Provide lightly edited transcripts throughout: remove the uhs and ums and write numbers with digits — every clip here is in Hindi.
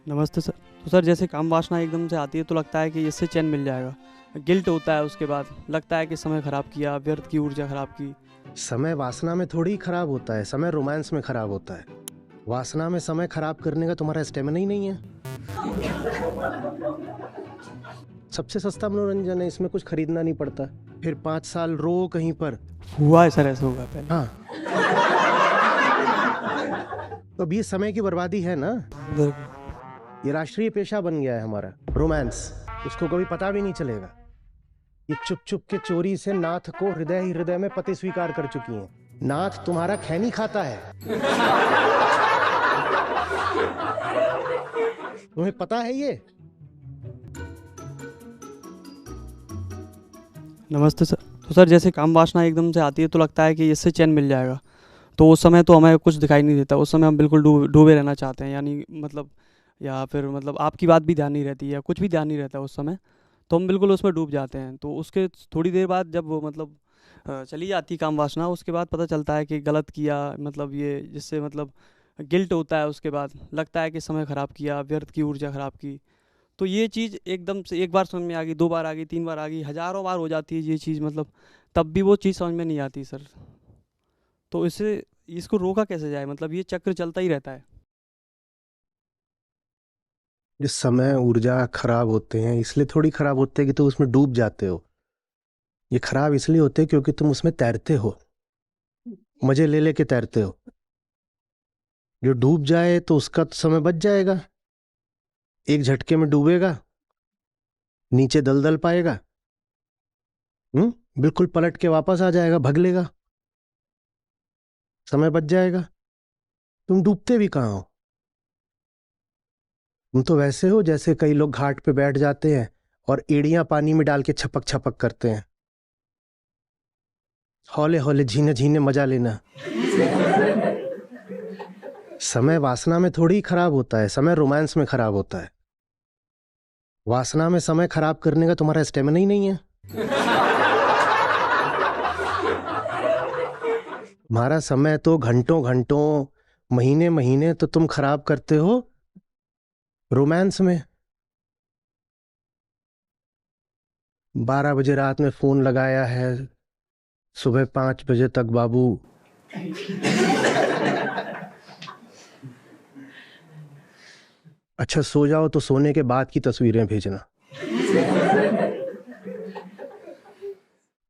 नमस्ते सर। तो सर जैसे काम वासना एकदम से आती है तो लगता है कि इससे चैन मिल जाएगा। गिल्ट होता है, उसके बाद लगता है कि समय ख़राब किया, व्यर्थ की ऊर्जा ख़राब की। समय वासना में थोड़ी ही खराब होता है, समय रोमांस में खराब होता है। वासना में समय खराब करने का तुम्हारा स्टेमिना ही नहीं है। सबसे सस्ता मनोरंजन है, इसमें कुछ खरीदना नहीं पड़ता। फिर 5 साल रो कहीं पर। हुआ है सर, ऐसा होगा पहले। हाँ, तो अब ये समय की बर्बादी है ना। बिल्कुल। ये राष्ट्रीय पेशा बन गया है हमारा, रोमांस। उसको कभी पता भी नहीं चलेगा। ये चुप चुप के चोरी से नाथ को हृदय ही हृदय में पति स्वीकार कर चुकी हैं। नाथ तुम्हारा खैनी खाता है। तुम्हें पता है ये? नमस्ते सर। तो सर जैसे काम वासना एकदम से आती है तो लगता है कि इससे चैन मिल जाएगा। तो उस समय तो हमें कुछ दिखाई नहीं देता, उस समय हम बिल्कुल डूबे रहना चाहते हैं, यानी मतलब या फिर मतलब आपकी बात भी ध्यान नहीं रहती या कुछ भी ध्यान नहीं रहता उस समय। तो हम बिल्कुल उसमें डूब जाते हैं। तो उसके थोड़ी देर बाद जब वो मतलब चली जाती काम वासना, उसके बाद पता चलता है कि गलत किया, मतलब ये जिससे मतलब गिल्ट होता है, उसके बाद लगता है कि समय ख़राब किया, व्यर्थ की ऊर्जा ख़राब की। तो ये चीज़ एकदम से एक बार समझ में आ गई, दो बार आ गई, तीन बार आ गई, हज़ारों बार हो जाती है ये चीज़, मतलब तब भी वो चीज़ समझ में नहीं आती सर। तो इससे इसको रोका कैसे जाए, मतलब ये चक्र चलता ही रहता है। जिस समय ऊर्जा खराब होते हैं, इसलिए थोड़ी खराब होते हैं कि तुम उसमें डूब जाते हो। ये खराब इसलिए होते हैं क्योंकि तुम उसमें तैरते हो, मजे ले लेके तैरते हो। जो डूब जाए तो उसका तो समय बच जाएगा। एक झटके में डूबेगा, नीचे दलदल पाएगा। बिल्कुल पलट के वापस आ जाएगा, भग लेगा, समय बच जाएगा। तुम डूबते भी कहाँ हो? तुम तो वैसे हो जैसे कई लोग घाट पे बैठ जाते हैं और एड़ियां पानी में डाल के छपक छपक करते हैं। हौले हौले झीने झीने मजा लेना। समय वासना में थोड़ी ही खराब होता है, समय रोमांस में खराब होता है। वासना में समय खराब करने का तुम्हारा स्टेमिना ही नहीं है। तुम्हारा समय तो घंटों घंटों, महीने महीने तो तुम खराब करते हो रोमांस में। 12 बजे रात में फोन लगाया है, सुबह 5 बजे तक बाबू। अच्छा, सो जाओ तो सोने के बाद की तस्वीरें भेजना।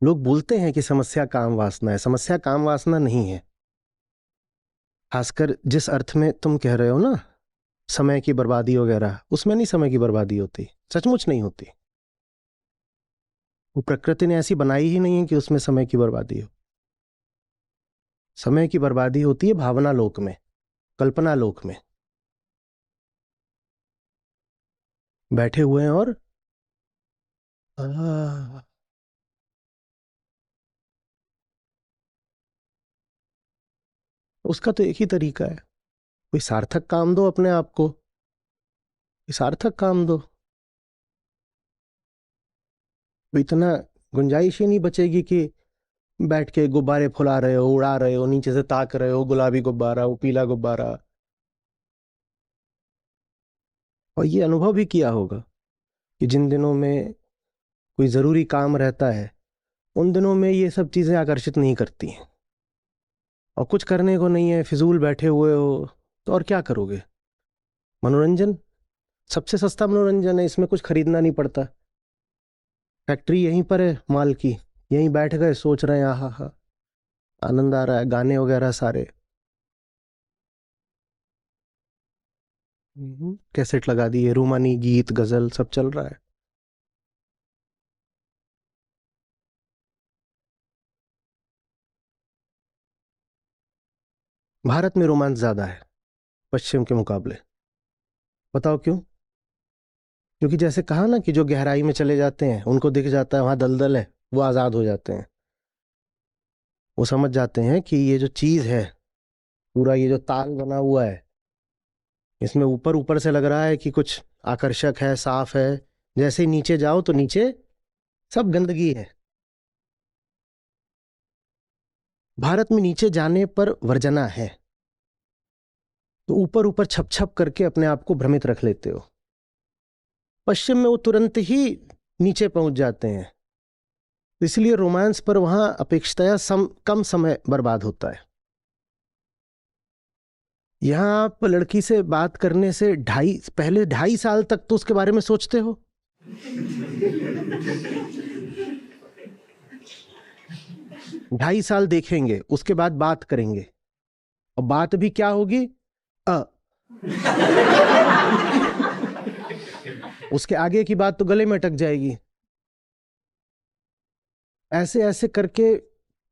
लोग बोलते हैं कि समस्या काम वासना है, समस्या काम वासना नहीं है। खासकर जिस अर्थ में तुम कह रहे हो ना, समय की बर्बादी वगैरह, उसमें नहीं समय की बर्बादी होती, सचमुच नहीं होती। वो प्रकृति ने ऐसी बनाई ही नहीं है कि उसमें समय की बर्बादी हो। समय की बर्बादी होती है भावना लोक में, कल्पना लोक में। बैठे हुए हैं और आह, उसका तो एक ही तरीका है। कोई सार्थक काम दो अपने आप को, कोई सार्थक काम दो। तो इतना गुंजाइश ही नहीं बचेगी कि बैठ के गुब्बारे फुला रहे हो, उड़ा रहे हो, नीचे से ताक रहे हो, गुलाबी गुब्बारा, वो पीला गुब्बारा। और ये अनुभव भी किया होगा कि जिन दिनों में कोई जरूरी काम रहता है, उन दिनों में ये सब चीजें आकर्षित नहीं करती हैं। और कुछ करने को नहीं है, फिजूल बैठे हुए हो, तो और क्या करोगे? मनोरंजन सबसे सस्ता मनोरंजन है, इसमें कुछ खरीदना नहीं पड़ता। फैक्ट्री यहीं पर है माल की, यहीं बैठ गए, सोच रहे हैं, आहा हा, आनंद आ रहा है, गाने वगैरह सारे। कैसेट लगा दिए, रूमानी गीत गजल सब चल रहा है। भारत में रोमांस ज्यादा है पश्चिम के मुकाबले। बताओ क्यों? क्योंकि जैसे कहा ना कि जो गहराई में चले जाते हैं उनको दिख जाता है वहां दलदल है, वो आजाद हो जाते हैं। वो समझ जाते हैं कि ये जो चीज है, पूरा ये जो ताल बना हुआ है, इसमें ऊपर ऊपर से लग रहा है कि कुछ आकर्षक है, साफ है। जैसे ही नीचे जाओ तो नीचे सब गंदगी है। भारत में नीचे जाने पर वर्जना है। तो ऊपर ऊपर छप छप करके अपने आप को भ्रमित रख लेते हो। पश्चिम में वो तुरंत ही नीचे पहुंच जाते हैं। इसलिए रोमांस पर वहां अपेक्षाया कम समय बर्बाद होता है। यहां आप लड़की से बात करने से पहले 2.5 साल तक तो उसके बारे में सोचते हो। ढाई साल देखेंगे, उसके बाद बात करेंगे, और बात भी क्या होगी? अ उसके आगे की बात तो गले में अटक जाएगी। ऐसे ऐसे करके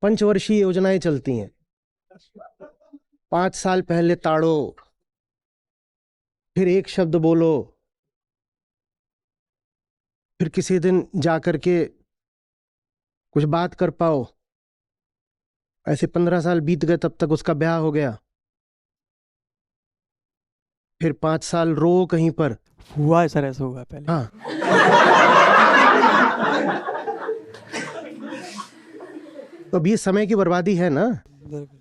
पंचवर्षीय योजनाएं चलती हैं। 5 साल पहले ताड़ो, फिर एक शब्द बोलो, फिर किसी दिन जा करके कुछ बात कर पाओ। ऐसे 15 साल बीत गए, तब तक उसका ब्याह हो गया। फिर 5 साल रो कहीं पर। हुआ है सर, ऐसा हुआ है पहले। हाँ, तो अब ये समय की बर्बादी है ना। बिल्कुल।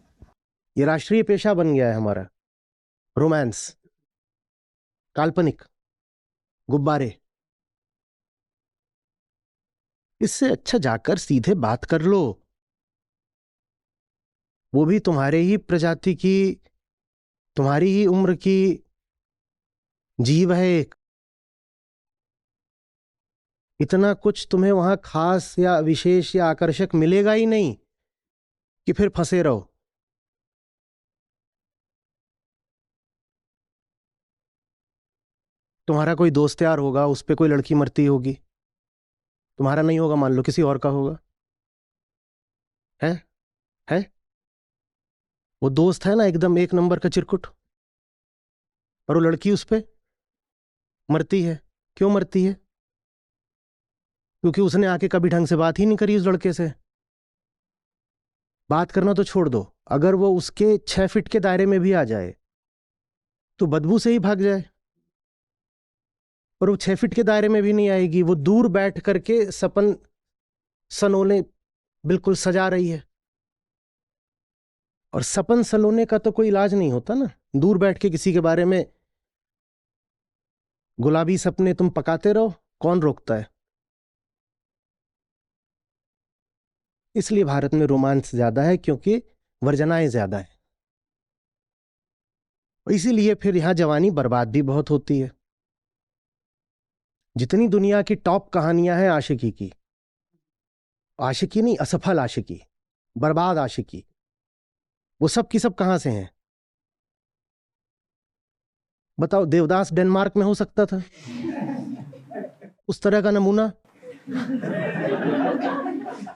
ये राष्ट्रीय पेशा बन गया है हमारा, रोमांस, काल्पनिक, गुब्बारे। इससे अच्छा जाकर सीधे बात कर लो। वो भी तुम्हारे ही प्रजाति की, तुम्हारी ही उम्र की जीव है एक। इतना कुछ तुम्हें वहां खास या विशेष या आकर्षक मिलेगा ही नहीं कि फिर फंसे रहो। तुम्हारा कोई दोस्त यार होगा, उस पे कोई लड़की मरती होगी, तुम्हारा नहीं होगा, मान लो किसी और का होगा। है है वो दोस्त है ना, एकदम एक नंबर का चिरकुट, और वो लड़की उस पे मरती है। क्यों मरती है? क्योंकि उसने आके कभी ढंग से बात ही नहीं करी उस लड़के से। बात करना तो छोड़ दो, अगर वो उसके 6 फीट के दायरे में भी आ जाए तो बदबू से ही भाग जाए। और वो 6 फीट के दायरे में भी नहीं आएगी, वो दूर बैठ करके सपन सनोले बिल्कुल सजा रही है। और सपन सलोने का तो कोई इलाज नहीं होता ना। दूर बैठ के किसी के बारे में गुलाबी सपने तुम पकाते रहो, कौन रोकता है? इसलिए भारत में रोमांस ज्यादा है, क्योंकि वर्जनाएं ज्यादा है। इसीलिए फिर यहां जवानी बर्बाद भी बहुत होती है। जितनी दुनिया की टॉप कहानियां हैं आशिकी की, आशिकी नहीं, असफल आशिकी, बर्बाद आशिकी, वो सब की सब कहां से हैं? बताओ, देवदास डेनमार्क में हो सकता था उस तरह का नमूना?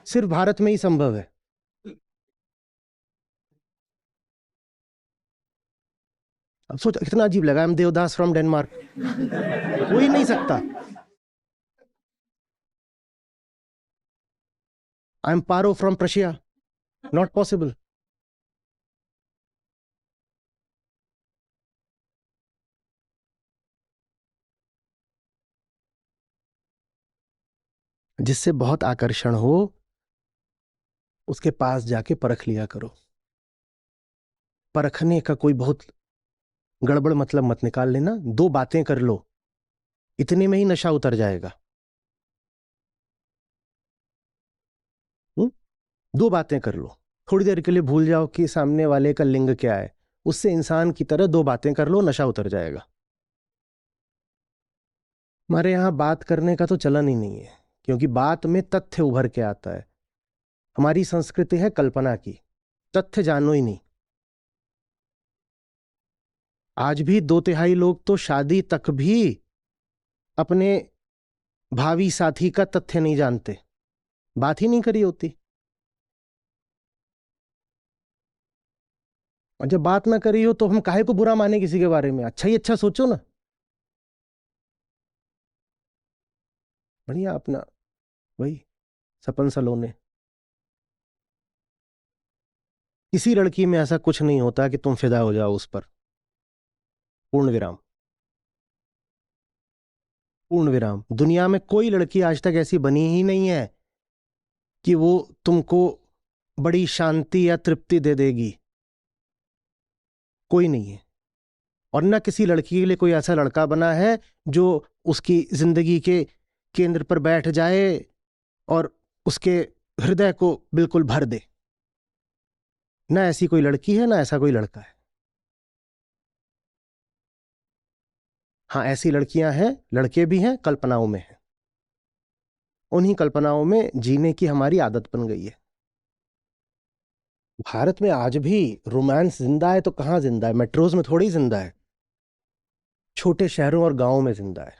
सिर्फ भारत में ही संभव है। अब सोच, कितना अजीब लगा, हम देवदास फ्रॉम डेनमार्क, हो ही नहीं सकता। I am Paro from Prussia, not possible. जिससे बहुत आकर्षण हो, उसके पास जाके परख लिया करो। परखने का कोई बहुत गड़बड़ मतलब मत निकाल लेना। 2 बातें कर लो, इतने में ही नशा उतर जाएगा। 2 बातें कर लो, थोड़ी देर के लिए भूल जाओ कि सामने वाले का लिंग क्या है। उससे इंसान की तरह 2 बातें कर लो, नशा उतर जाएगा। हमारे यहाँ बात करने का तो चलन ही नहीं है, क्योंकि बात में तथ्य उभर के आता है। हमारी संस्कृति है कल्पना की, तथ्य जानो ही नहीं। आज भी 2/3 लोग तो शादी तक भी अपने भावी साथी का तथ्य नहीं जानते, बात ही नहीं करी होती। और जब बात ना करी हो तो हम काहे को बुरा माने किसी के बारे में? अच्छा ही अच्छा सोचो ना। बढ़िया अपना वही सपन सलोने। किसी लड़की में ऐसा कुछ नहीं होता कि तुम फिदा हो जाओ उस पर। पूर्ण विराम। पूर्ण विराम। दुनिया में कोई लड़की आज तक ऐसी बनी ही नहीं है कि वो तुमको बड़ी शांति या तृप्ति दे देगी। कोई नहीं है। और न किसी लड़की के लिए कोई ऐसा लड़का बना है जो उसकी जिंदगी के केंद्र पर बैठ जाए और उसके हृदय को बिल्कुल भर दे। ना ऐसी कोई लड़की है, ना ऐसा कोई लड़का है। हाँ, ऐसी लड़कियां हैं, लड़के भी हैं, कल्पनाओं में हैं। उन्हीं कल्पनाओं में जीने की हमारी आदत बन गई है। भारत में आज भी रोमांस जिंदा है तो कहाँ जिंदा है? मेट्रोज में थोड़ी जिंदा है, छोटे शहरों और गांवों में जिंदा है।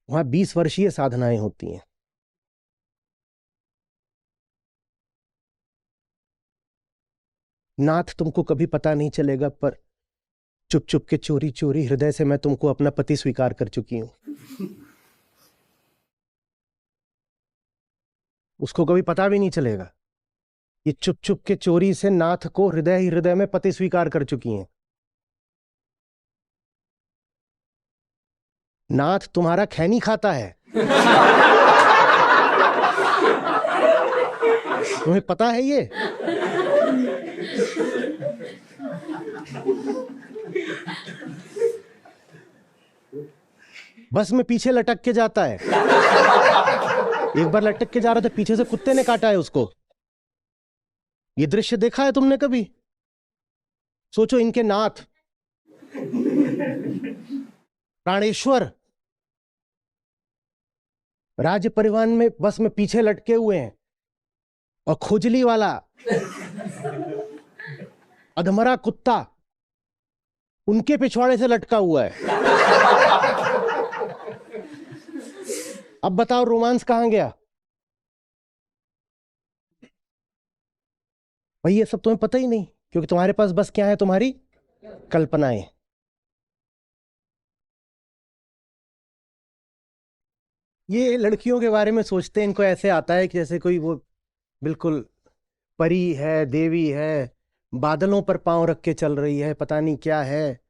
वहां 20 वर्षीय साधनाएं होती हैं। नाथ तुमको कभी पता नहीं चलेगा, पर चुप चुप के चोरी चोरी हृदय से मैं तुमको अपना पति स्वीकार कर चुकी हूं। उसको कभी पता भी नहीं चलेगा। ये चुप चुप के चोरी से नाथ को हृदय ही हृदय में पति स्वीकार कर चुकी हैं। नाथ तुम्हारा खैनी खाता है। तुम्हें पता है ये? बस में पीछे लटक के जाता है। एक बार लटक के जा रहा था, पीछे से कुत्ते ने काटा है उसको। ये दृश्य देखा है तुमने कभी? सोचो, इनके नाथ प्राणेश्वर राज्य परिवहन में बस में पीछे लटके हुए हैं, और खुजली वाला अधमरा कुत्ता उनके पिछवाड़े से लटका हुआ है। अब बताओ रोमांस कहां गया? भाई ये सब तुम्हें पता ही नहीं, क्योंकि तुम्हारे पास बस क्या है? तुम्हारी कल्पनाएं। ये लड़कियों के बारे में सोचते हैं, इनको ऐसे आता है कि जैसे कोई वो बिल्कुल परी है, देवी है, बादलों पर पांव रख के चल रही है, पता नहीं क्या है।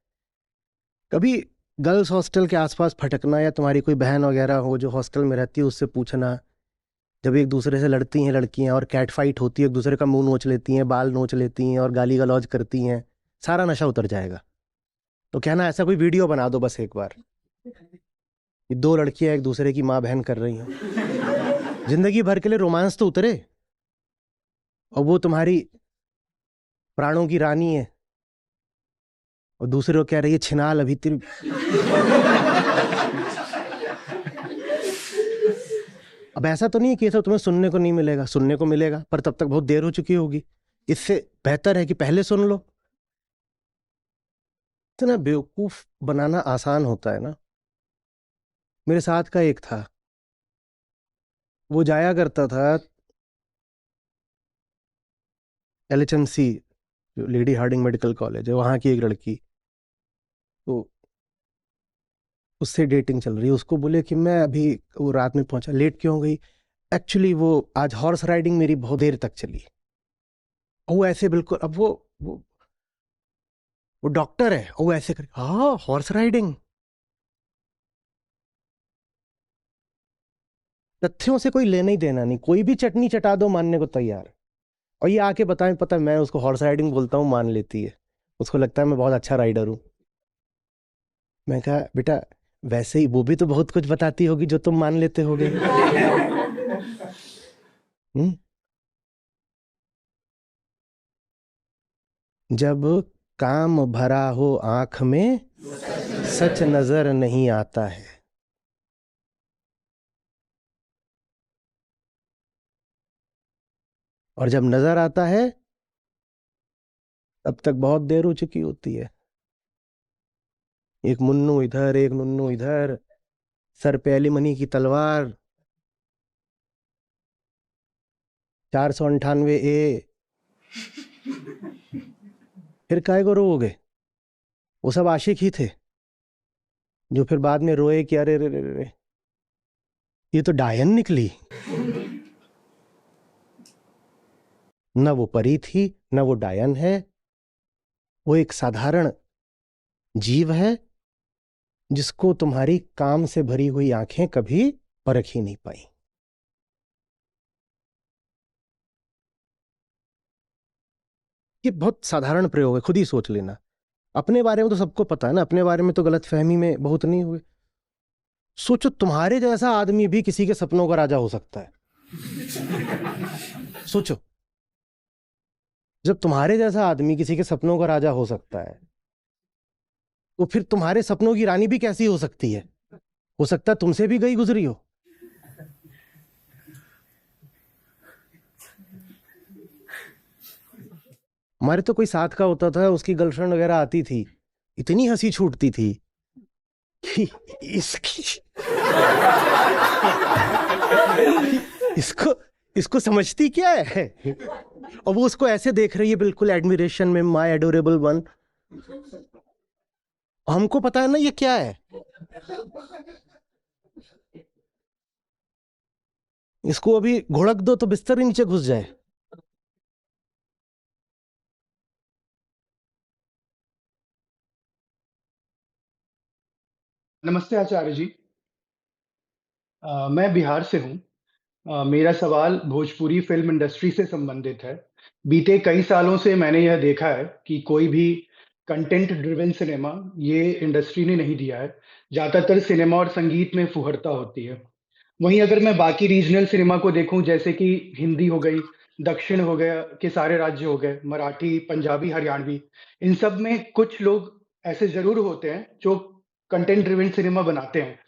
कभी गर्ल्स हॉस्टल के आसपास भटकना, या तुम्हारी कोई बहन वगैरह हो जो हॉस्टल में रहती है, उससे पूछना, जब एक दूसरे से लड़ती हैं लड़कियां और कैट फाइट होती है, एक दूसरे का मुंह नोच लेती हैं, बाल नोच लेती हैं और गाली गलौज करती हैं, सारा नशा उतर जाएगा। तो कहना ऐसा कोई वीडियो बना दो बस एक बार, ये दो लड़कियां एक दूसरे की माँ बहन कर रही हैं, जिंदगी भर के लिए रोमांस तो उतरे। और वो तुम्हारी प्राणों की रानी है, और दूसरे को कह रही है छिनाल अभी तेरी। अब ऐसा तो नहीं है कि ये सब तुम्हें सुनने को नहीं मिलेगा, सुनने को मिलेगा, पर तब तक बहुत देर हो चुकी होगी। इससे बेहतर है कि पहले सुन लो। इतना बेवकूफ बनाना आसान होता है ना। मेरे साथ का एक था, वो जाया करता था LHMC, जो लेडी हार्डिंग मेडिकल कॉलेज है, वहां की एक लड़की, तो उससे डेटिंग चल रही है। उसको बोले कि मैं अभी, वो रात में पहुंचा, लेट क्यों हो गई? एक्चुअली वो आज हॉर्स राइडिंग मेरी बहुत देर तक चली। और वो ऐसे बिल्कुल, अब वो डॉक्टर है, और वो ऐसे कर, हाँ हॉर्स राइडिंग। तथ्यों से कोई लेना ही देना नहीं, कोई भी चटनी चटा दो मानने को तैयार। और ये आके बताएं, पता है मैं उसको हॉर्स राइडिंग बोलता हूँ, मान लेती है। उसको लगता है मैं बहुत अच्छा राइडर हूँ। मैं कहा बेटा, वैसे ही वो भी तो बहुत कुछ बताती होगी जो तुम मान लेते होगे। हम्म? जब काम भरा हो आंख में, सच नजर नहीं आता है। और जब नजर आता है, तब तक बहुत देर हो चुकी होती है। एक मुन्नू इधर, एक नुन्नू इधर, सर पे एलिमनी की तलवार, 498A। फिर काहे को रोओगे? वो सब आशिक ही थे, जो फिर बाद में रोए कि अरे रे रे रे, ये तो डायन निकली। न वो परी थी, न वो डायन है, वो एक साधारण जीव है, जिसको तुम्हारी काम से भरी हुई आंखें कभी परख ही नहीं पाई। ये बहुत साधारण प्रयोग है, खुद ही सोच लेना। अपने बारे में तो सबको पता है ना, अपने बारे में तो गलतफहमी में बहुत नहीं हुए। सोचो तुम्हारे जैसा आदमी भी किसी के सपनों का राजा हो सकता है। सोचो, जब तुम्हारे जैसा आदमी किसी के सपनों का राजा हो सकता है, तो फिर तुम्हारे सपनों की रानी भी कैसी हो सकती है? हो सकता है तुमसे भी गई गुजरी हो। हमारे तो कोई साथ का होता था, उसकी गर्लफ्रेंड वगैरह आती थी, इतनी हंसी छूटती थी कि इसकी इसको इसको समझती क्या है, और वो उसको ऐसे देख रही है बिल्कुल एडमिरेशन में, माय एडोरेबल वन। हमको पता है ना ये क्या है। इसको अभी घुड़क दो तो बिस्तर ही नीचे घुस जाए। नमस्ते आचार्य जी। मैं बिहार से हूँ। मेरा सवाल भोजपुरी फ़िल्म इंडस्ट्री से संबंधित है। बीते कई सालों से मैंने यह देखा है कि कोई भी कंटेंट ड्रिवन सिनेमा ये इंडस्ट्री ने नहीं दिया है। ज़्यादातर सिनेमा और संगीत में फुहरता होती है। वहीं अगर मैं बाकी रीजनल सिनेमा को देखूँ जैसे कि हिंदी हो गई, दक्षिण हो गया के सारे राज्य हो गए, मराठी, पंजाबी, हरियाणवी, इन सब में कुछ लोग ऐसे ज़रूर होते हैं जो कंटेंट ड्रिवन सिनेमा बनाते हैं।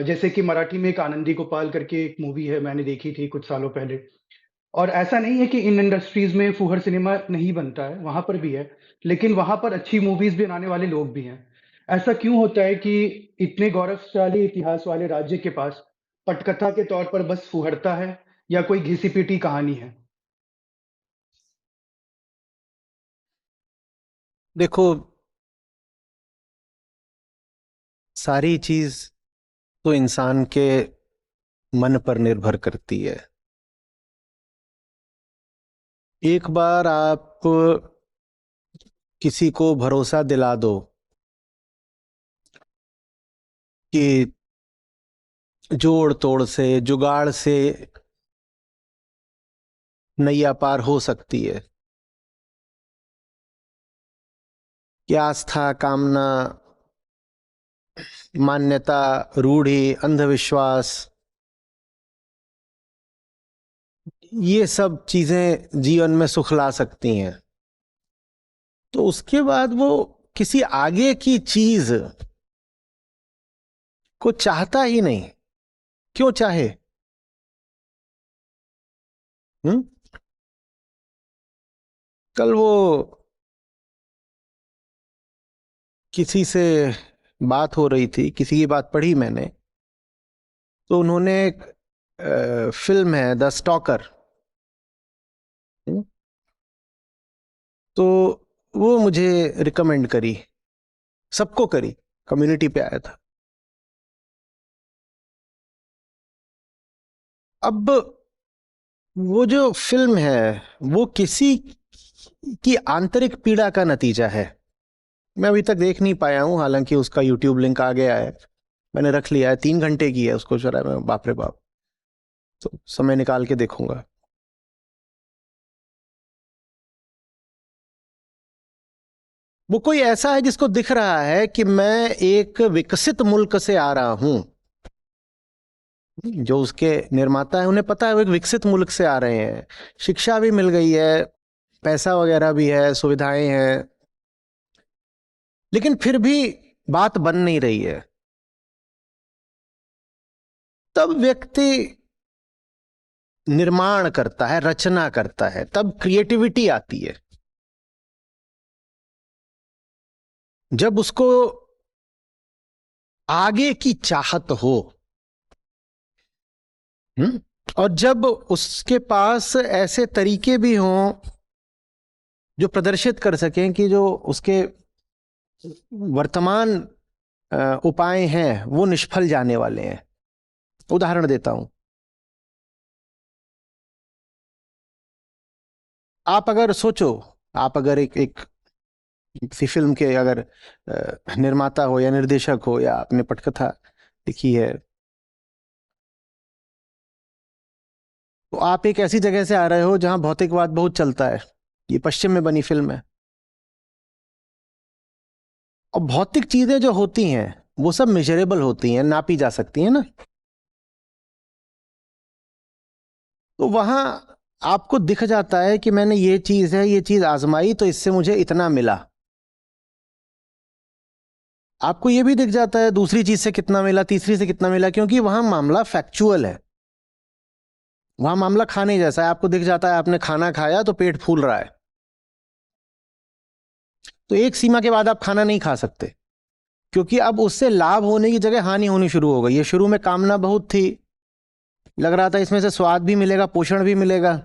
जैसे कि मराठी में एक आनंदी गोपाल करके एक मूवी है, मैंने देखी थी कुछ सालों पहले। और ऐसा नहीं है कि इन इंडस्ट्रीज़ में फूहड़ सिनेमा नहीं बनता है, वहाँ पर भी है, लेकिन वहाँ पर अच्छी मूवीज़ बनाने वाले लोग भी हैं। ऐसा क्यों होता है कि इतने गौरवशाली इतिहास वाले राज्य के पास पटकथा के तौर पर बस फुहड़ता है या कोई घिसी-पिटी कहानी है? देखो, सारी चीज तो इंसान के मन पर निर्भर करती है। एक बार आप किसी को भरोसा दिला दो कि जोड़ तोड़ से, जुगाड़ से नैया पार हो सकती है, कि आस्था, कामना, मान्यता, रूढ़ी, अंधविश्वास, ये सब चीजें जीवन में सुख ला सकती हैं, तो उसके बाद वो किसी आगे की चीज को चाहता ही नहीं। क्यों चाहे? हम्म। कल वो किसी से बात हो रही थी, किसी की बात पढ़ी मैंने, तो उन्होंने एक फिल्म है द स्टॉकर, तो वो मुझे रिकमेंड करी, सबको करी, कम्युनिटी पे आया था। अब वो जो फिल्म है वो किसी की आंतरिक पीड़ा का नतीजा है। मैं अभी तक देख नहीं पाया हूं, हालांकि उसका यूट्यूब लिंक आ गया है, मैंने रख लिया है। 3 घंटे की है, उसको जरा मैं, बाप रे बाप, तो समय निकाल के देखूंगा। वो कोई ऐसा है जिसको दिख रहा है कि मैं एक विकसित मुल्क से आ रहा हूं। जो उसके निर्माता है उन्हें पता है वो एक विकसित मुल्क से आ रहे हैं, शिक्षा भी मिल गई है, पैसा वगैरह भी है, सुविधाएं हैं, लेकिन फिर भी बात बन नहीं रही है। तब व्यक्ति निर्माण करता है, रचना करता है, तब क्रिएटिविटी आती है। जब उसको आगे की चाहत हो, और जब उसके पास ऐसे तरीके भी हों जो प्रदर्शित कर सकें कि जो उसके वर्तमान उपाय हैं वो निष्फल जाने वाले हैं। उदाहरण देता हूं, आप अगर सोचो, आप अगर एक एक किसी फिल्म के अगर निर्माता हो या निर्देशक हो, या आपने पटकथा लिखी है, तो आप एक ऐसी जगह से आ रहे हो जहां भौतिकवाद बहुत चलता है। ये पश्चिम में बनी फिल्म है, और भौतिक चीजें जो होती हैं वो सब मेजरेबल होती हैं, नापी जा सकती हैं ना। तो वहां आपको दिख जाता है कि मैंने ये चीज है, ये चीज आजमाई तो इससे मुझे इतना मिला। आपको ये भी दिख जाता है दूसरी चीज से कितना मिला, तीसरी से कितना मिला, क्योंकि वहां मामला फैक्चुअल है। वहां मामला खाने जैसा है। आपको दिख जाता है आपने खाना खाया तो पेट फूल रहा है, तो एक सीमा के बाद आप खाना नहीं खा सकते, क्योंकि अब उससे लाभ होने की जगह हानि होनी शुरू हो गई है। शुरू में कामना बहुत थी, लग रहा था इसमें से स्वाद भी मिलेगा, पोषण भी मिलेगा,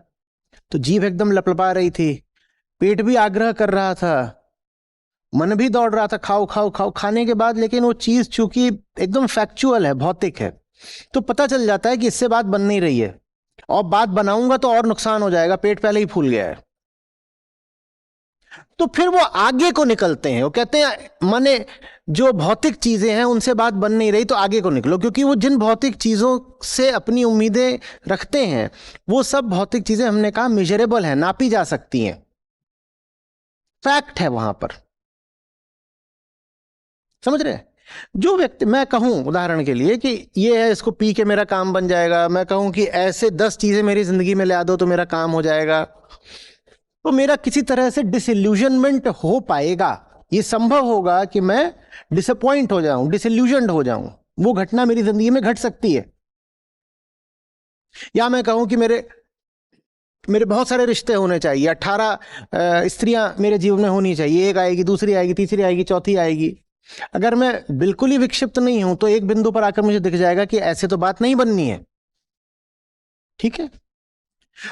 तो जीभ एकदम लपलपा रही थी, पेट भी आग्रह कर रहा था, मन भी दौड़ रहा था, खाओ खाओ खाओ। खाने के बाद लेकिन वो चीज चूंकि एकदम फैक्चुअल है, भौतिक है, तो पता चल जाता है कि इससे बात बन नहीं रही है, और बात बनाऊंगा तो और नुकसान हो जाएगा, पेट पहले ही फूल गया है। तो फिर वो आगे को निकलते हैं, वो कहते हैं माने जो भौतिक चीजें हैं उनसे बात बन नहीं रही तो आगे को निकलो, क्योंकि वो जिन भौतिक चीजों से अपनी उम्मीदें रखते हैं वो सब भौतिक चीजें हमने कहा मेजरेबल है, नापी जा सकती हैं, फैक्ट है वहां पर। समझ रहे हैं? जो व्यक्ति, मैं कहूं उदाहरण के लिए कि ये है, इसको पी के मेरा काम बन जाएगा, मैं कहूं कि ऐसे 10 चीजें मेरी जिंदगी में ला दो तो मेरा काम हो जाएगा, तो मेरा किसी तरह से डिसइल्यूजनमेंट हो पाएगा। ये संभव होगा कि मैं डिसअपॉइंट हो जाऊं, डिसइल्यूजनड हो जाऊं, वो घटना मेरी जिंदगी में घट सकती है। या मैं कहूं कि मेरे मेरे बहुत सारे रिश्ते होने चाहिए, 18 स्त्रियां मेरे जीवन में होनी चाहिए, एक आएगी, दूसरी आएगी, तीसरी आएगी, चौथी आएगी। अगर मैं बिल्कुल ही विक्षिप्त नहीं हूं तो एक बिंदु पर आकर मुझे दिख जाएगा कि ऐसे तो बात नहीं बननी है। ठीक है?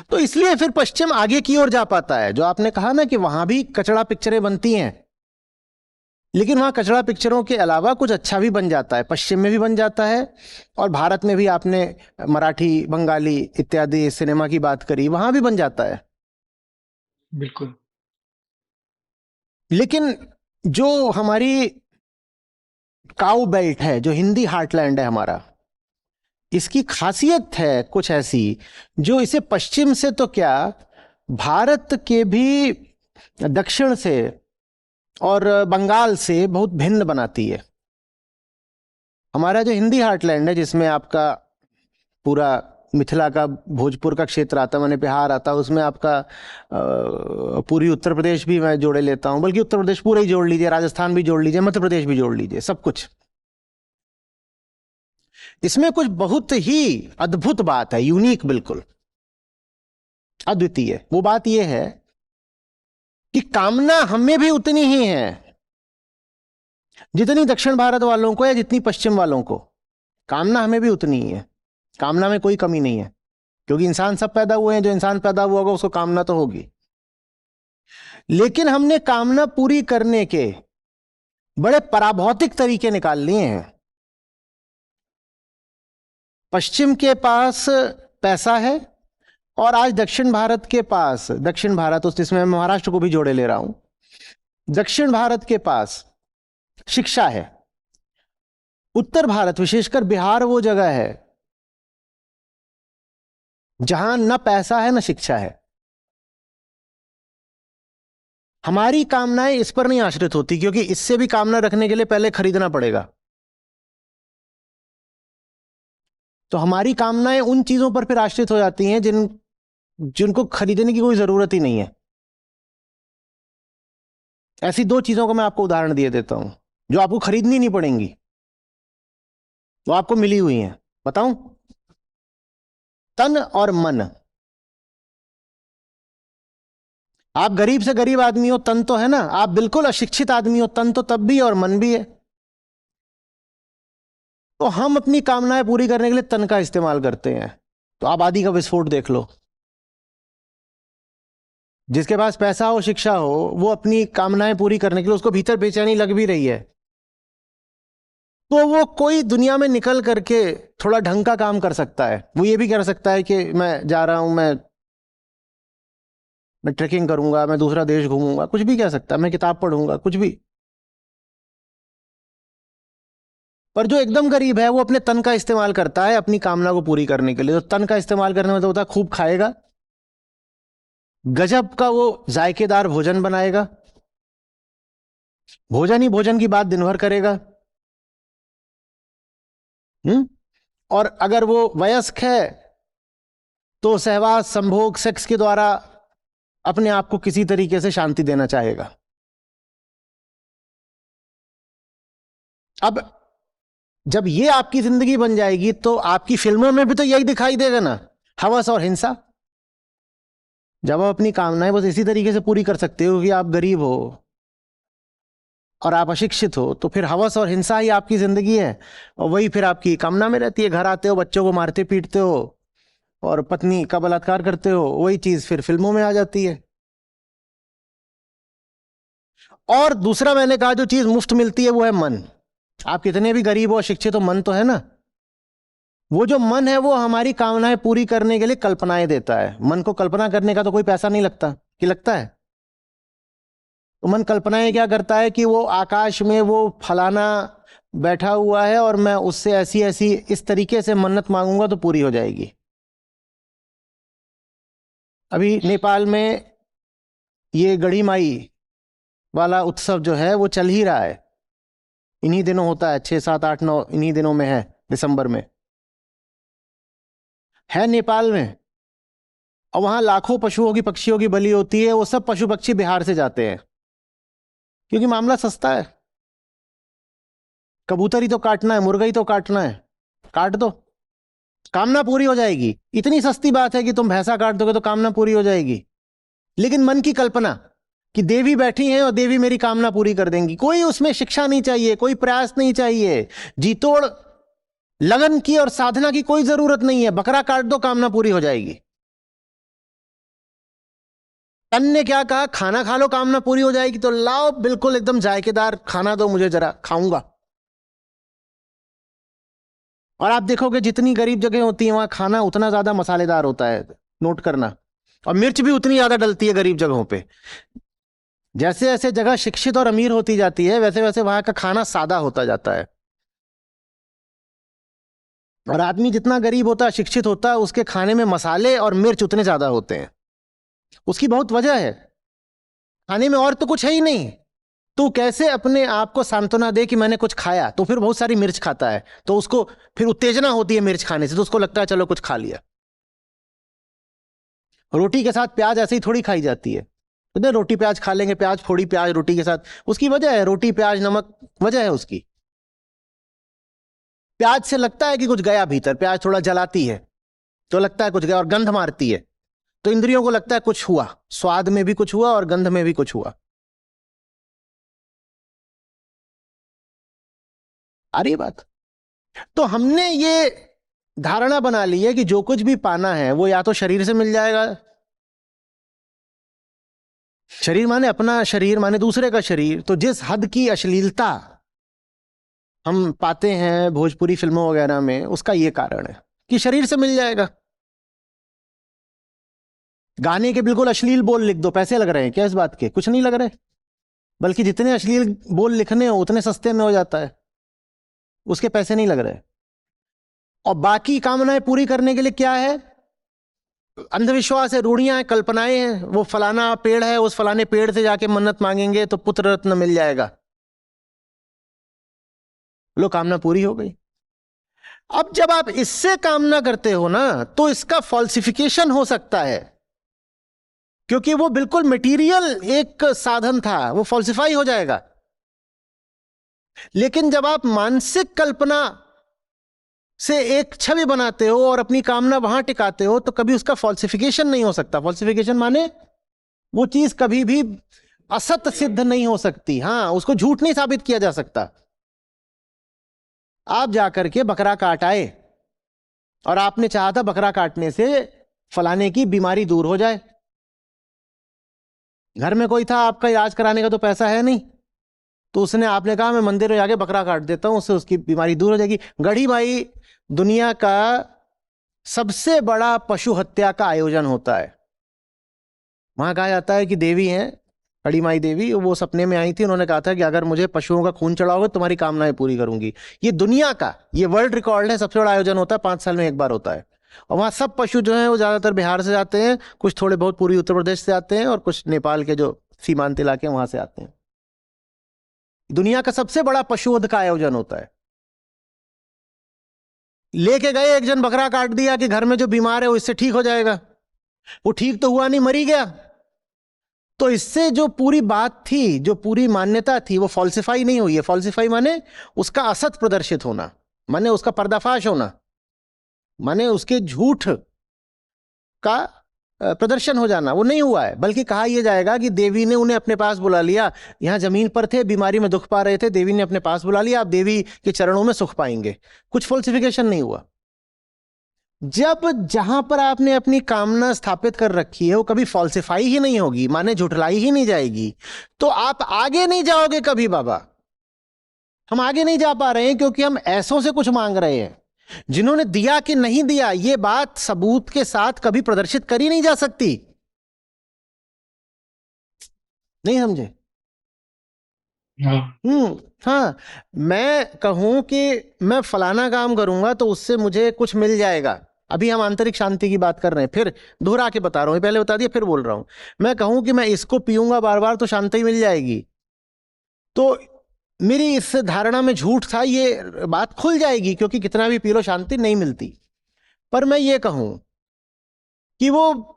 तो इसलिए फिर पश्चिम आगे की ओर जा पाता है। जो आपने कहा ना कि वहां भी कचड़ा पिक्चरें बनती हैं, लेकिन वहां कचड़ा पिक्चरों के अलावा कुछ अच्छा भी बन जाता है, पश्चिम में भी बन जाता है, और भारत में भी आपने मराठी, बंगाली इत्यादि सिनेमा की बात करी, वहां भी बन जाता है। बिल्कुल। लेकिन जो हमारी काउ बेल्ट है, जो हिंदी हार्टलैंड है हमारा, इसकी खासियत है कुछ ऐसी जो इसे पश्चिम से तो क्या, भारत के भी दक्षिण से और बंगाल से बहुत भिन्न बनाती है। हमारा जो हिंदी हार्टलैंड है, जिसमें आपका पूरा मिथिला का भोजपुर का क्षेत्र आता है, मैंने बिहार आता है, उसमें आपका पूरी उत्तर प्रदेश भी मैं जोड़े लेता हूं, बल्कि उत्तर प्रदेश पूरा ही जोड़ लीजिए, राजस्थान भी जोड़ लीजिए, मध्य प्रदेश भी जोड़ लीजिए, सब कुछ। इसमें कुछ बहुत ही अद्भुत बात है, यूनिक, बिल्कुल अद्वितीय। वो बात यह है कि कामना हमें भी उतनी ही है जितनी दक्षिण भारत वालों को या जितनी पश्चिम वालों को। कामना हमें भी उतनी ही है, कामना में कोई कमी नहीं है, क्योंकि इंसान सब पैदा हुए हैं, जो इंसान पैदा हुआ होगा उसको कामना तो होगी। लेकिन हमने कामना पूरी करने के बड़े पराभौतिक तरीके निकाल लिए हैं। पश्चिम के पास पैसा है, और आज दक्षिण भारत के पास, दक्षिण भारत उस जिसमें मैं महाराष्ट्र को भी जोड़े ले रहा हूं, दक्षिण भारत के पास शिक्षा है। उत्तर भारत, विशेषकर बिहार, वो जगह है जहां न पैसा है न शिक्षा है। हमारी कामनाएं इस पर नहीं आश्रित होती, क्योंकि इससे भी कामना रखने के लिए पहले खरीदना पड़ेगा। तो हमारी कामनाएं उन चीजों पर फिर आश्रित हो जाती हैं जिनको खरीदने की कोई जरूरत ही नहीं है। ऐसी 2 चीजों का मैं आपको उदाहरण दिए देता हूं जो आपको खरीदनी नहीं पड़ेंगी, वो आपको मिली हुई हैं। बताऊं? तन और मन। आप गरीब से गरीब आदमी हो, तन तो है ना, आप बिल्कुल अशिक्षित आदमी हो, तन तो तब भी है और मन भी है। तो हम अपनी कामनाएं पूरी करने के लिए तन का इस्तेमाल करते हैं। तो आबादी का विस्फोट देख लो। जिसके पास पैसा हो, शिक्षा हो, वो अपनी कामनाएं पूरी करने के लिए, उसको भीतर बेचैनी लग भी रही है, तो वो कोई दुनिया में निकल करके थोड़ा ढंग का काम कर सकता है। वो ये भी कर सकता है कि मैं जा रहा हूं, मैं ट्रेकिंग करूंगा, मैं दूसरा देश घूमूंगा, कुछ भी कह सकता है, मैं किताब पढ़ूंगा, कुछ भी। पर जो एकदम गरीब है वो अपने तन का इस्तेमाल करता है अपनी कामना को पूरी करने के लिए। तो तन का इस्तेमाल करने में तो होता है खूब खाएगा, गजब का वो जायकेदार भोजन बनाएगा, भोजन ही भोजन की बात दिन भर करेगा। और अगर वो वयस्क है तो सहवास, संभोग, सेक्स के द्वारा अपने आप को किसी तरीके से शांति देना चाहेगा। अब जब ये आपकी जिंदगी बन जाएगी तो आपकी फिल्मों में भी तो यही दिखाई देगा ना, हवस और हिंसा। जब आप अपनी कामनाएं बस इसी तरीके से पूरी कर सकते हो कि आप गरीब हो और आप अशिक्षित हो, तो फिर हवस और हिंसा ही आपकी जिंदगी है, और वही फिर आपकी कामना में रहती है। घर आते हो, बच्चों को मारते पीटते हो और पत्नी का बलात्कार करते हो, वही चीज फिर फिल्मों में आ जाती है। और दूसरा मैंने कहा, जो चीज मुफ्त मिलती है वो है मन। आप कितने भी गरीब हो, शिक्षित हो, मन तो है ना। वो जो मन है वो हमारी कामनाएं पूरी करने के लिए कल्पनाएं देता है। मन को कल्पना करने का तो कोई पैसा नहीं लगता, कि लगता है? तो मन कल्पनाएं क्या करता है कि वो आकाश में वो फलाना बैठा हुआ है और मैं उससे ऐसी ऐसी इस तरीके से मन्नत मांगूंगा तो पूरी हो जाएगी। अभी नेपाल में ये गढ़ी माई वाला उत्सव जो है वो चल ही रहा है, इन्हीं दिनों होता है, 6, 7, 8, 9 इन्हीं दिनों में है, दिसंबर में है नेपाल में। और वहां लाखों पशुओं की, पक्षियों की बलि होती है। वो सब पशु पक्षी बिहार से जाते हैं क्योंकि मामला सस्ता है। कबूतर ही तो काटना है, मुर्गा ही तो काटना है, काट दो, कामना पूरी हो जाएगी। इतनी सस्ती बात है कि तुम भैंसा काट दोगे तो कामना पूरी हो जाएगी। लेकिन मन की कल्पना कि देवी बैठी हैं और देवी मेरी कामना पूरी कर देंगी, कोई उसमें शिक्षा नहीं चाहिए, कोई प्रयास नहीं चाहिए, जीतोड़ लगन की और साधना की कोई जरूरत नहीं है। बकरा काट दो, कामना पूरी हो जाएगी। तन ने क्या कहा, खाना खा लो, कामना पूरी हो जाएगी। तो लाओ, बिल्कुल एकदम जायकेदार खाना दो मुझे, जरा खाऊंगा। और आप देखोगे जितनी गरीब जगह होती है वहां खाना उतना ज्यादा मसालेदार होता है, नोट करना। और मिर्च भी उतनी ज्यादा डलती है गरीब जगहों पे। जैसे जैसे जगह शिक्षित और अमीर होती जाती है वैसे वैसे वहां का खाना सादा होता जाता है। और आदमी जितना गरीब होता है, शिक्षित होता है, उसके खाने में मसाले और मिर्च उतने ज्यादा होते हैं। उसकी बहुत वजह है, खाने में और तो कुछ है ही नहीं। तो कैसे अपने आप को सांत्वना दे कि मैंने कुछ खाया, तो फिर बहुत सारी मिर्च खाता है, तो उसको फिर उत्तेजना होती है मिर्च खाने से, तो उसको लगता है चलो कुछ खा लिया। रोटी के साथ प्याज ऐसे ही थोड़ी खाई जाती है, तो रोटी प्याज खा लेंगे, प्याज फोड़ी, प्याज रोटी के साथ, उसकी वजह है, रोटी प्याज नमक वजह है उसकी। प्याज से लगता है कि कुछ गया भीतर, प्याज थोड़ा जलाती है तो लगता है कुछ गया, और गंध मारती है तो इंद्रियों को लगता है कुछ हुआ, स्वाद में भी कुछ हुआ और गंध में भी कुछ हुआ। आ रही बात? तो हमने ये धारणा बना ली है कि जो कुछ भी पाना है वो या तो शरीर से मिल जाएगा। शरीर माने अपना शरीर, माने दूसरे का शरीर। तो जिस हद की अश्लीलता हम पाते हैं भोजपुरी फिल्मों वगैरह में, उसका ये कारण है कि शरीर से मिल जाएगा। गाने के बिल्कुल अश्लील बोल लिख दो, पैसे लग रहे हैं क्या इस बात के? कुछ नहीं लग रहे, बल्कि जितने अश्लील बोल लिखने हो उतने सस्ते में हो जाता है, उसके पैसे नहीं लग रहे। और बाकी कामनाएं पूरी करने के लिए क्या है? अंधविश्वास है, रूढ़ियां हैं, कल्पनाएं हैं। वो फलाना पेड़ है, उस फलाने पेड़ से जाके मन्नत मांगेंगे तो पुत्र रत्न मिल जाएगा, लो कामना पूरी हो गई। अब जब आप इससे कामना करते हो ना, तो इसका फॉल्सिफिकेशन हो सकता है, क्योंकि वो बिल्कुल मटेरियल एक साधन था, वो फॉल्सिफाई हो जाएगा। लेकिन जब आप मानसिक कल्पना से एक छवि बनाते हो और अपनी कामना वहां टिकाते हो, तो कभी उसका फॉल्सिफिकेशन नहीं हो सकता। फॉल्सिफिकेशन माने वो चीज कभी भी असत सिद्ध नहीं हो सकती। हां, उसको झूठ नहीं साबित किया जा सकता। आप जाकर के बकरा काट आए और आपने चाहा था बकरा काटने से फलाने की बीमारी दूर हो जाए। घर में कोई था, आपका इलाज कराने का तो पैसा है नहीं, तो उसने, आपने कहा मैं मंदिर में जाके बकरा काट देता हूं, उससे उसकी बीमारी दूर हो जाएगी। गढ़ी माई दुनिया का सबसे बड़ा पशु हत्या का आयोजन होता है। वहां कहा जाता है कि देवी हैं गढ़ी माई देवी, वो सपने में आई थी, उन्होंने कहा था कि अगर मुझे पशुओं का खून चढ़ाओगे तुम्हारी कामनाएं पूरी करूंगी। ये दुनिया का, ये वर्ल्ड रिकॉर्ड है, सबसे बड़ा आयोजन होता है, 5 साल में एक बार होता है। और वहां सब पशु जो हैं वो ज्यादातर बिहार से जाते हैं, कुछ थोड़े बहुत पूर्वी उत्तर प्रदेश से आते हैं, और कुछ नेपाल के जो सीमांत इलाके हैं वहां से आते हैं। दुनिया का सबसे बड़ा पशुवध का आयोजन होता है। लेके गए, एक जन बकरा काट दिया कि घर में जो बीमार है वो इससे ठीक हो जाएगा, वो ठीक तो हुआ नहीं, मरी गया। तो इससे जो पूरी बात थी, जो पूरी मान्यता थी, वो फॉल्सिफाई नहीं हुई है। फॉल्सिफाई माने उसका असत प्रदर्शित होना, माने उसका पर्दाफाश होना, माने उसके झूठ का प्रदर्शन हो जाना, वो नहीं हुआ है। बल्कि कहा यह जाएगा कि देवी ने उन्हें अपने पास बुला लिया। यहां जमीन पर थे, बीमारी में दुख पा रहे थे, देवी ने अपने पास बुला लिया, आप देवी के चरणों में सुख पाएंगे। कुछ फॉल्सिफिकेशन नहीं हुआ। जब जहां पर आपने अपनी कामना स्थापित कर रखी है वो कभी फॉल्सिफाई ही नहीं होगी, माने झुठलाई ही नहीं जाएगी, तो आप आगे नहीं जाओगे कभी बाबा। हम आगे नहीं जा पा रहे हैं क्योंकि हम ऐसों से कुछ मांग रहे हैं। जिन्होंने दिया कि नहीं दिया, ये बात सबूत के साथ कभी प्रदर्शित करी नहीं जा सकती। नहीं समझे? हाँ। हाँ, मैं कहूं कि मैं फलाना काम करूंगा तो उससे मुझे कुछ मिल जाएगा। अभी हम आंतरिक शांति की बात कर रहे हैं, फिर दोहरा के बता रहा हूं, पहले बता दिया फिर बोल रहा हूं। मैं कहूं कि मैं इसको पीऊंगा बार बार तो शांति मिल जाएगी, तो मेरी इस धारणा में झूठ था, ये बात खुल जाएगी, क्योंकि कितना भी पी लो शांति नहीं मिलती। पर मैं ये कहूं कि वो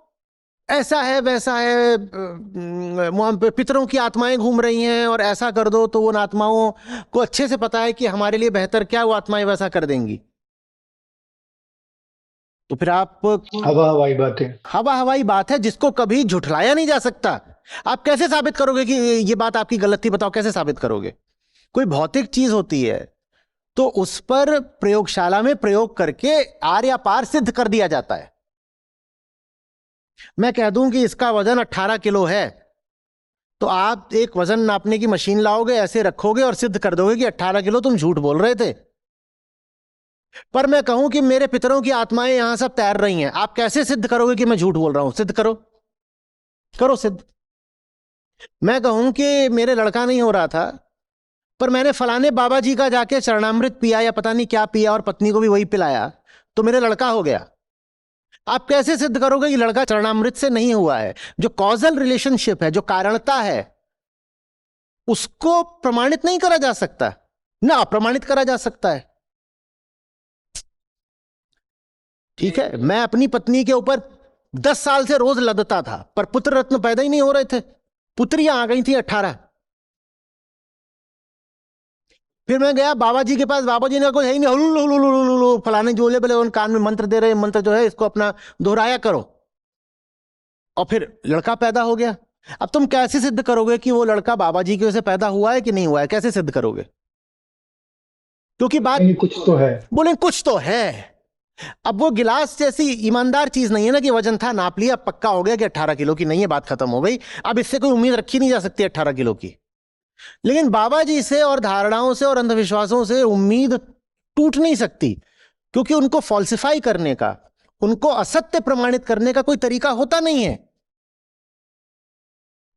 ऐसा है वैसा है, वहां पे पितरों की आत्माएं घूम रही हैं और ऐसा कर दो तो उन आत्माओं को अच्छे से पता है कि हमारे लिए बेहतर क्या, वो आत्माएं वैसा कर देंगी। तो फिर आप, हवा हवाई बातें। हवा हवाई बात है जिसको कभी झुठलाया नहीं जा सकता। आप कैसे साबित करोगे कि ये बात आपकी गलत थी? बताओ कैसे साबित करोगे? कोई भौतिक चीज होती है तो उस पर प्रयोगशाला में प्रयोग करके आर या पार सिद्ध कर दिया जाता है। मैं कह दूं कि इसका वजन 18 किलो है, तो आप एक वजन नापने की मशीन लाओगे, ऐसे रखोगे और सिद्ध कर दोगे कि 18 किलो, तुम झूठ बोल रहे थे। पर मैं कहूं कि मेरे पितरों की आत्माएं यहां सब तैर रही हैं, आप कैसे सिद्ध करोगे कि मैं झूठ बोल रहा हूं? सिद्ध करो, करो सिद्ध। मैं कहूं कि मेरे लड़का नहीं हो रहा था, पर मैंने फलाने बाबा जी का जाके चरणामृत पिया या पता नहीं क्या पिया और पत्नी को भी वही पिलाया, तो मेरे लड़का हो गया। आप कैसे सिद्ध करोगे कि लड़का चरणामृत से नहीं हुआ है? जो कॉजल रिलेशनशिप है, जो कारणता है, उसको प्रमाणित नहीं करा जा सकता, ना अप्रमाणित करा जा सकता है। ठीक है, मैं अपनी पत्नी के ऊपर 10 साल से रोज लदता था, पर पुत्र रत्न पैदा ही नहीं हो रहे थे। पुत्रियां आ गई थी 18। फिर मैं गया बाबा जी के पास, बाबा जी ने कुछ है ही नहीं, Hulu Hulu Hulu Hulu Hulu, फलाने जोले बोले उन कान में मंत्र दे रहे, मंत्र जो है इसको अपना दोहराया करो, और फिर लड़का पैदा हो गया। अब तुम कैसे सिद्ध करोगे कि वो लड़का बाबा जी की वजह से पैदा हुआ है कि नहीं हुआ है? कैसे सिद्ध करोगे? क्योंकि बात, नहीं, कुछ तो है। बोले कुछ तो है। अब वो गिलास जैसी ईमानदार चीज नहीं है ना कि वजन था, नाप लिया, पक्का हो गया कि 18 किलो की नहीं है, बात खत्म हो गई। अब इससे कोई उम्मीद रखी नहीं जा सकती 18 किलो की। लेकिन बाबा जी से और धारणाओं से और अंधविश्वासों से उम्मीद टूट नहीं सकती, क्योंकि उनको फॉल्सिफाई करने का, उनको असत्य प्रमाणित करने का कोई तरीका होता नहीं है,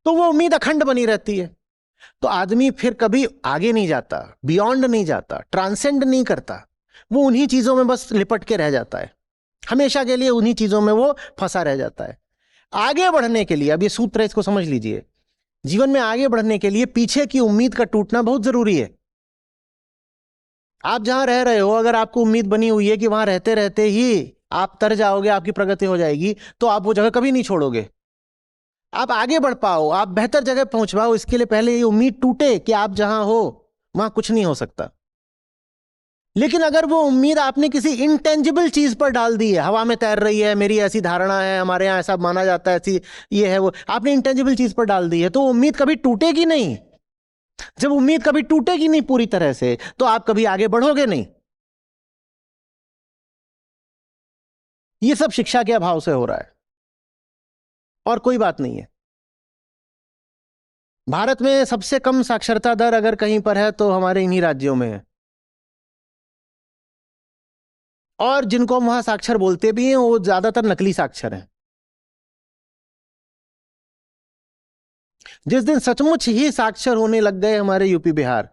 तो वो उम्मीद अखंड बनी रहती है। तो आदमी फिर कभी आगे नहीं जाता, बियॉन्ड नहीं जाता, ट्रांसेंड नहीं करता, वो उन्हीं चीजों में बस लिपट के रह जाता है, हमेशा के लिए उन्हीं चीजों में वो फंसा रह जाता है। आगे बढ़ने के लिए, अब ये सूत्र है, इसको समझ लीजिए, जीवन में आगे बढ़ने के लिए पीछे की उम्मीद का टूटना बहुत जरूरी है। आप जहां रह रहे हो, अगर आपको उम्मीद बनी हुई है कि वहां रहते रहते ही आप तर जाओगे, आपकी प्रगति हो जाएगी, तो आप वो जगह कभी नहीं छोड़ोगे। आप आगे बढ़ पाओ, आप बेहतर जगह पहुंच पाओ, इसके लिए पहले ये उम्मीद टूटे कि आप जहां हो वहां कुछ नहीं हो सकता। लेकिन अगर वो उम्मीद आपने किसी इंटेंजिबल चीज पर डाल दी है, हवा में तैर रही है, मेरी ऐसी धारणा है, हमारे यहां ऐसा माना जाता है, ऐसी ये है वो, आपने इंटेंजिबल चीज पर डाल दी है, तो उम्मीद कभी टूटेगी नहीं। जब उम्मीद कभी टूटेगी नहीं पूरी तरह से, तो आप कभी आगे बढ़ोगे नहीं। ये सब शिक्षा के अभाव से हो रहा है, और कोई बात नहीं है। भारत में सबसे कम साक्षरता दर अगर कहीं पर है तो हमारे इन्हीं राज्यों में है, और जिनको हम वहां साक्षर बोलते भी हैं वो ज्यादातर नकली साक्षर हैं। जिस दिन सचमुच ही साक्षर होने लग गए हमारे यूपी बिहार,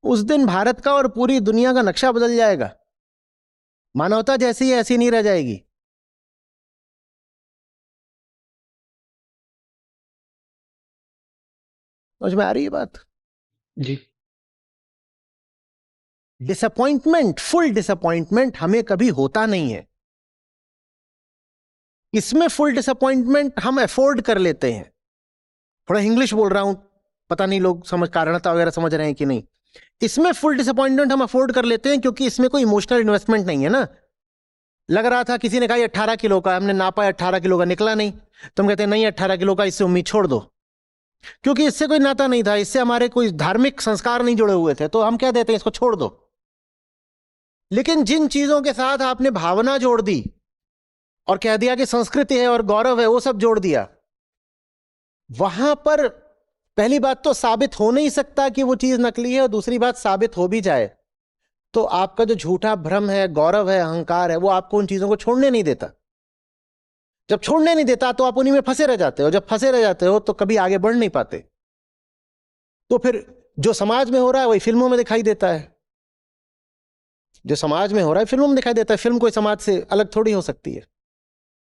उस दिन भारत का और पूरी दुनिया का नक्शा बदल जाएगा। मानवता जैसी है ऐसी नहीं रह जाएगी। समझ में आ रही है बात? जी। डिसअपॉइंटमेंट, फुल डिसअपॉइंटमेंट हमें कभी होता नहीं है। इसमें फुल डिसअपॉइंटमेंट हम अफोर्ड कर लेते हैं। थोड़ा इंग्लिश बोल रहा हूं, पता नहीं लोग समझ कारणता वगैरह समझ रहे हैं कि नहीं। इसमें फुल डिसअपॉइंटमेंट हम अफोर्ड कर लेते हैं क्योंकि इसमें कोई इमोशनल इन्वेस्टमेंट नहीं है ना। लग रहा था, किसी ने कहा 18 किलो का, हमने नापा 18 किलो का, निकला नहीं, तो हम कहते हैं नहीं 18 किलो का, इससे उम्मीद छोड़ दो, क्योंकि इससे कोई नाता नहीं था, इससे हमारे कोई धार्मिक संस्कार नहीं जुड़े हुए थे, तो हम क्या देते हैं, इसको छोड़ दो। लेकिन जिन चीजों के साथ आपने भावना जोड़ दी और कह दिया कि संस्कृति है और गौरव है, वो सब जोड़ दिया, वहां पर पहली बात तो साबित हो नहीं सकता कि वो चीज नकली है, और दूसरी बात साबित हो भी जाए तो आपका जो झूठा भ्रम है, गौरव है, अहंकार है, वो आपको उन चीजों को छोड़ने नहीं देता। जब छोड़ने नहीं देता तो आप उन्हीं में फंसे रह जाते हो, जब फंसे रह जाते हो तो कभी आगे बढ़ नहीं पाते। तो फिर जो समाज में हो रहा है वही फिल्मों में दिखाई देता है, जो समाज में हो रहा है फिल्मों में दिखाई देता है। फिल्म कोई समाज से अलग थोड़ी हो सकती है।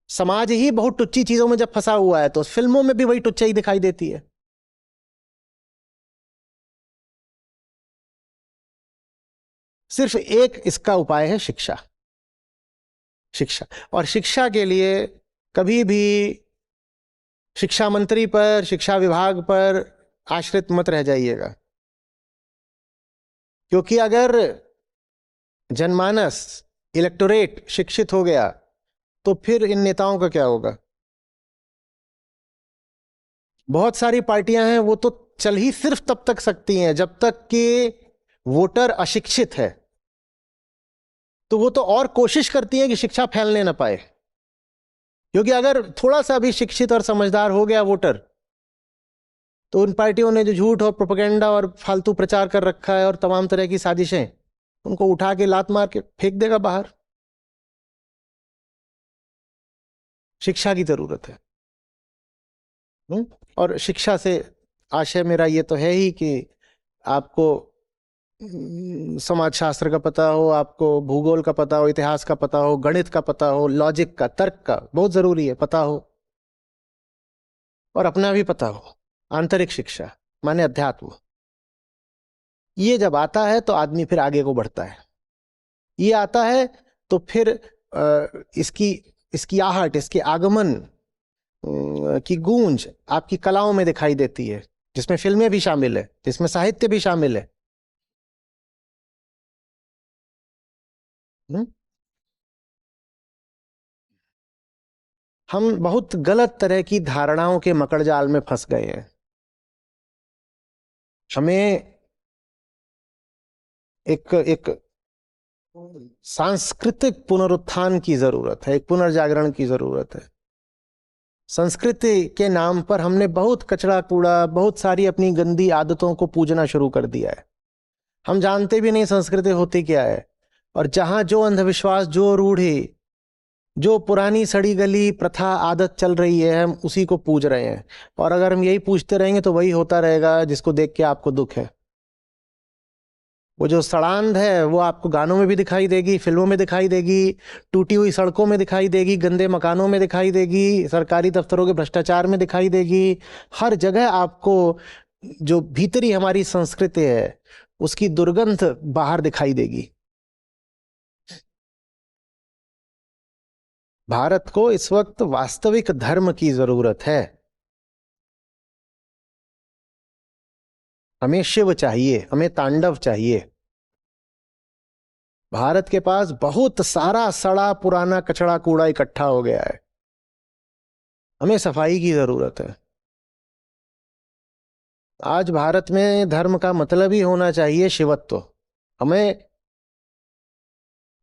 समाज ही बहुत टुच्ची चीजों में जब फंसा हुआ है तो फिल्मों में भी वही टुच्चाई दिखाई देती है। सिर्फ एक इसका उपाय है, शिक्षा। शिक्षा, और शिक्षा के लिए कभी भी शिक्षा मंत्री पर, शिक्षा विभाग पर आश्रित मत रह जाइएगा, क्योंकि अगर जनमानस, इलेक्टोरेट शिक्षित हो गया तो फिर इन नेताओं का क्या होगा। बहुत सारी पार्टियां हैं, वो तो चल ही सिर्फ तब तक सकती हैं जब तक कि वोटर अशिक्षित है, तो वो तो और कोशिश करती हैं कि शिक्षा फैलने ना पाए, क्योंकि अगर थोड़ा सा भी शिक्षित और समझदार हो गया वोटर, तो उन पार्टियों ने जो झूठ और प्रोपेगेंडा और फालतू प्रचार कर रखा है और तमाम तरह की साजिशें, उनको उठा के लात मार के फेंक देगा बाहर। शिक्षा की जरूरत है। और शिक्षा से आशय मेरा ये तो है ही कि आपको समाज शास्त्र का पता हो, आपको भूगोल का पता हो, इतिहास का पता हो, गणित का पता हो, लॉजिक का, तर्क का बहुत जरूरी है पता हो, और अपना भी पता हो। आंतरिक शिक्षा माने अध्यात्म, ये जब आता है तो आदमी फिर आगे को बढ़ता है। ये आता है तो फिर इसकी इसकी आहट, इसके आगमन की गूंज आपकी कलाओं में दिखाई देती है, जिसमें फिल्में भी शामिल है, जिसमें साहित्य भी शामिल है। हम बहुत गलत तरह की धारणाओं के मकड़जाल में फंस गए हैं। हमें एक एक सांस्कृतिक पुनरुत्थान की जरूरत है, एक पुनर्जागरण की जरूरत है। संस्कृति के नाम पर हमने बहुत कचरा कूड़ा, बहुत सारी अपनी गंदी आदतों को पूजना शुरू कर दिया है। हम जानते भी नहीं संस्कृति होती क्या है, और जहां जो अंधविश्वास, जो रूढ़ी, जो पुरानी सड़ी गली प्रथा आदत चल रही है, हम उसी को पूज रहे हैं। और अगर हम यही पूछते रहेंगे तो वही होता रहेगा जिसको देख के आपको दुख है। वो जो सड़ांध है वो आपको गानों में भी दिखाई देगी, फिल्मों में दिखाई देगी, टूटी हुई सड़कों में दिखाई देगी, गंदे मकानों में दिखाई देगी, सरकारी दफ्तरों के भ्रष्टाचार में दिखाई देगी। हर जगह आपको जो भीतरी हमारी संस्कृति है उसकी दुर्गंध बाहर दिखाई देगी। भारत को इस वक्त वास्तविक धर्म की जरूरत है। हमें शिव चाहिए, हमें तांडव चाहिए। भारत के पास बहुत सारा सड़ा पुराना कचड़ा कूड़ा इकट्ठा हो गया है, हमें सफाई की जरूरत है। आज भारत में धर्म का मतलब ही होना चाहिए शिवत्व। हमें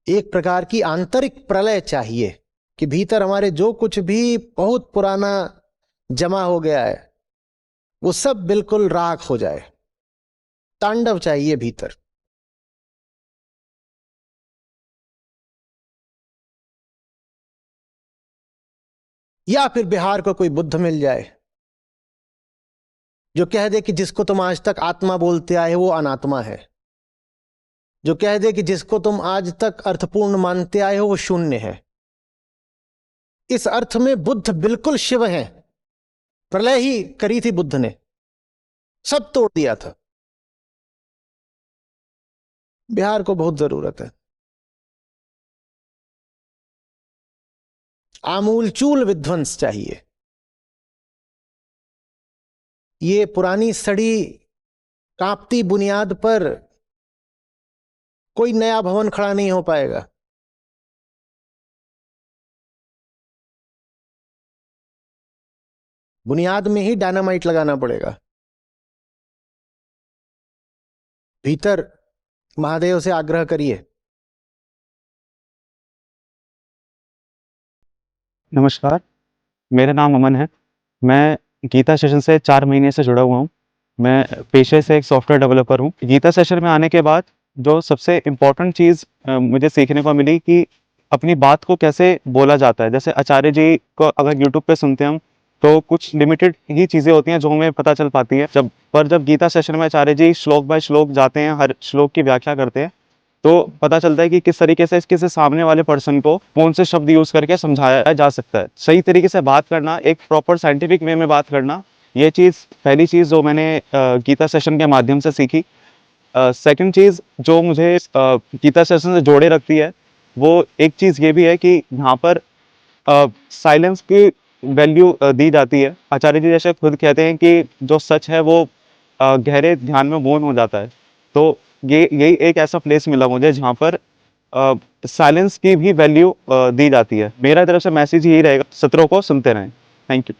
एक प्रकार की आंतरिक प्रलय चाहिए कि भीतर हमारे जो कुछ भी बहुत पुराना जमा हो गया है वो सब बिल्कुल राख हो जाए। तांडव चाहिए भीतर। या फिर बिहार को कोई बुद्ध मिल जाए जो कह दे कि जिसको तुम आज तक आत्मा बोलते आए वो अनात्मा है, जो कह दे कि जिसको तुम आज तक अर्थपूर्ण मानते आए हो वो शून्य है। इस अर्थ में बुद्ध बिल्कुल शिव है। प्रलय ही करी थी बुद्ध ने, सब तोड़ दिया था। बिहार को बहुत जरूरत है। आमूलचूल विध्वंस चाहिए। ये पुरानी सड़ी कांपती बुनियाद पर कोई नया भवन खड़ा नहीं हो पाएगा। बुनियाद में ही डायनामाइट लगाना पड़ेगा। भीतर महादेव से आग्रह करिए। नमस्कार, मेरा नाम अमन है। मैं गीता सेशन से 4 महीने से जुड़ा हुआ हूँ। मैं पेशे से एक सॉफ्टवेयर डेवलपर हूँ। गीता सेशन में आने के बाद जो सबसे इम्पोर्टेंट चीज़ मुझे सीखने को मिली कि अपनी बात को कैसे बोला जाता है। जैसे आचार्य जी को अगर यूट्यूब पे सुनते हैं हम, तो कुछ लिमिटेड ही चीज़ें होती हैं जो हमें पता चल पाती है। जब गीता सेशन में आचार्य जी श्लोक बाय श्लोक जाते हैं, हर श्लोक की व्याख्या करते हैं, तो पता चलता है कि किस तरीके से किसी सामने वाले पर्सन को कौन से शब्द यूज करके समझाया जा सकता है। सही तरीके से बात करना, एक प्रॉपर साइंटिफिक वे में बात करना, ये चीज़ पहली चीज़ जो मैंने गीता सेशन के माध्यम से सीखी। सेकंड चीज़ जो मुझे गीता सेशन से जोड़े रखती है, वो एक चीज़ ये भी है कि यहाँ पर साइलेंस की वैल्यू दी जाती है। आचार्य जी जैसे खुद कहते हैं कि जो सच है वो गहरे ध्यान में मौन हो जाता है। तो ये यही एक ऐसा प्लेस मिला मुझे जहाँ पर साइलेंस की भी वैल्यू दी जाती है। मेरा तरफ से मैसेज यही रहेगा, सत्रों को सुनते रहें। Thank you.